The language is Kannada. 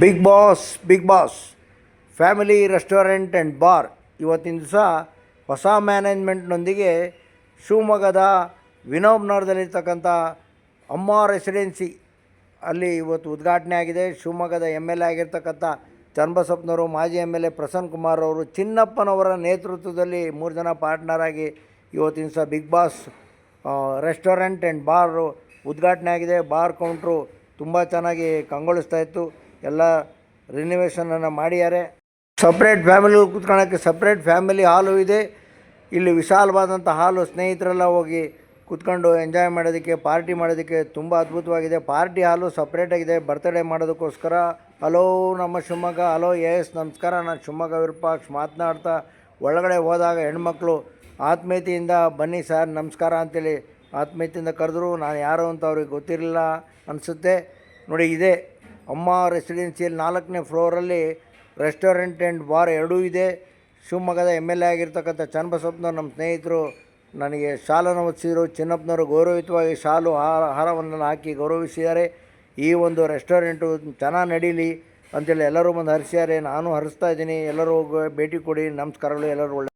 Big boss family restaurant and bar ಇವತ್ತಿನ ದಿವಸ ಹೊಸ ಮ್ಯಾನೇಜ್ಮೆಂಟ್ನೊಂದಿಗೆ ಶಿವಮೊಗ್ಗದ ವಿನೋಬ್ನಗರದಲ್ಲಿರ್ತಕ್ಕಂಥ ಅಮ್ಮ ರೆಸಿಡೆನ್ಸಿ ಅಲ್ಲಿ ಇವತ್ತು ಉದ್ಘಾಟನೆ ಆಗಿದೆ. ಶಿವಮೊಗ್ಗದ MLA ಆಗಿರ್ತಕ್ಕಂಥ ಚನ್ನಬಸಪ್ಪನವರು, ಮಾಜಿ MLA ಪ್ರಸನ್ನ ಕುಮಾರ್ ಅವರು, ಚಿನ್ನಪ್ಪನವರ ನೇತೃತ್ವದಲ್ಲಿ 3 ಜನ ಪಾರ್ಟ್ನರ್ ಆಗಿ ಇವತ್ತಿನ ದಿವಸ big boss restaurant and bar ಉದ್ಘಾಟನೆ ಆಗಿದೆ. ಬಾರ್ ಕೌಂಟ್ರು ತುಂಬ ಚೆನ್ನಾಗಿ ಕಂಗೊಳಿಸ್ತಾ ಇತ್ತು. ಎಲ್ಲ ರಿನೋವೇಷನನ್ನು ಮಾಡಿದ್ದಾರೆ. ಸಪ್ರೇಟ್ ಫ್ಯಾಮಿಲಿ ಕೂತ್ಕೊಳ್ಳೋಕ್ಕೆ ಸಪ್ರೇಟ್ ಫ್ಯಾಮಿಲಿ ಹಾಲು ಇದೆ. ಇಲ್ಲಿ ವಿಶಾಲವಾದಂಥ ಹಾಲು, ಸ್ನೇಹಿತರೆಲ್ಲ ಹೋಗಿ ಕೂತ್ಕೊಂಡು ಎಂಜಾಯ್ ಮಾಡೋದಕ್ಕೆ, ಪಾರ್ಟಿ ಮಾಡೋದಕ್ಕೆ ತುಂಬ ಅದ್ಭುತವಾಗಿದೆ. ಪಾರ್ಟಿ ಹಾಲು ಸಪ್ರೇಟಾಗಿದೆ ಬರ್ತ್ಡೇ ಮಾಡೋದಕ್ಕೋಸ್ಕರ. ಹಲೋ ನಮ್ಮ ಶಿವಮೊಗ್ಗ, ಹಲೋ ನಮಸ್ಕಾರ. ನಾನು ಶಿವಮೊಗ್ಗ ವಿರೂಪಾಕ್ಷ ಮಾತನಾಡ್ತಾ ಒಳಗಡೆ ಹೋದಾಗ ಹೆಣ್ಮಕ್ಳು ಆತ್ಮೀಯತೆಯಿಂದ ಬನ್ನಿ ಸರ್ ನಮಸ್ಕಾರ ಅಂತೇಳಿ ಆತ್ಮೀಯತೆಯಿಂದ ಕರೆದ್ರು. ನಾನು ಯಾರು ಅಂತ ಅವ್ರಿಗೆ ಗೊತ್ತಿರಲಿಲ್ಲ ಅನಿಸುತ್ತೆ. ನೋಡಿ, ಇದೆ ಅಮ್ಮ ರೆಸಿಡೆನ್ಸಿಯಲ್ಲಿ 4ನೇ ಫ್ಲೋರಲ್ಲಿ ರೆಸ್ಟೋರೆಂಟ್ ಆ್ಯಂಡ್ ಬಾರ್ ಎರಡೂ ಇದೆ. ಶಿವಮೊಗ್ಗದ MLA ಆಗಿರ್ತಕ್ಕಂಥ ಚನ್ನಬಸಪ್ಪನವ್ರು ನಮ್ಮ ಸ್ನೇಹಿತರು ನನಗೆ ಶಾಲನ್ನು ಹೊದಿಸಿದರು. ಚಿನ್ನಪ್ಪನವರು ಗೌರವಿತವಾಗಿ ಶಾಲು ಹಾರವನ್ನು ಹಾಕಿ ಗೌರವಿಸಿದ್ದಾರೆ. ಈ ಒಂದು ರೆಸ್ಟೋರೆಂಟು ಚೆನ್ನಾಗಿ ನಡೀಲಿ ಅಂತೇಳಿ ಎಲ್ಲರೂ ಬಂದು ಹರಿಸಿದ್ದಾರೆ. ನಾನು ಹರಿಸ್ತಾ ಇದ್ದೀನಿ. ಎಲ್ಲರೂ ಭೇಟಿ ಕೊಡಿ. ನಮಸ್ಕಾರಗಳು. ಎಲ್ಲರೂ ಒಳ್ಳೆ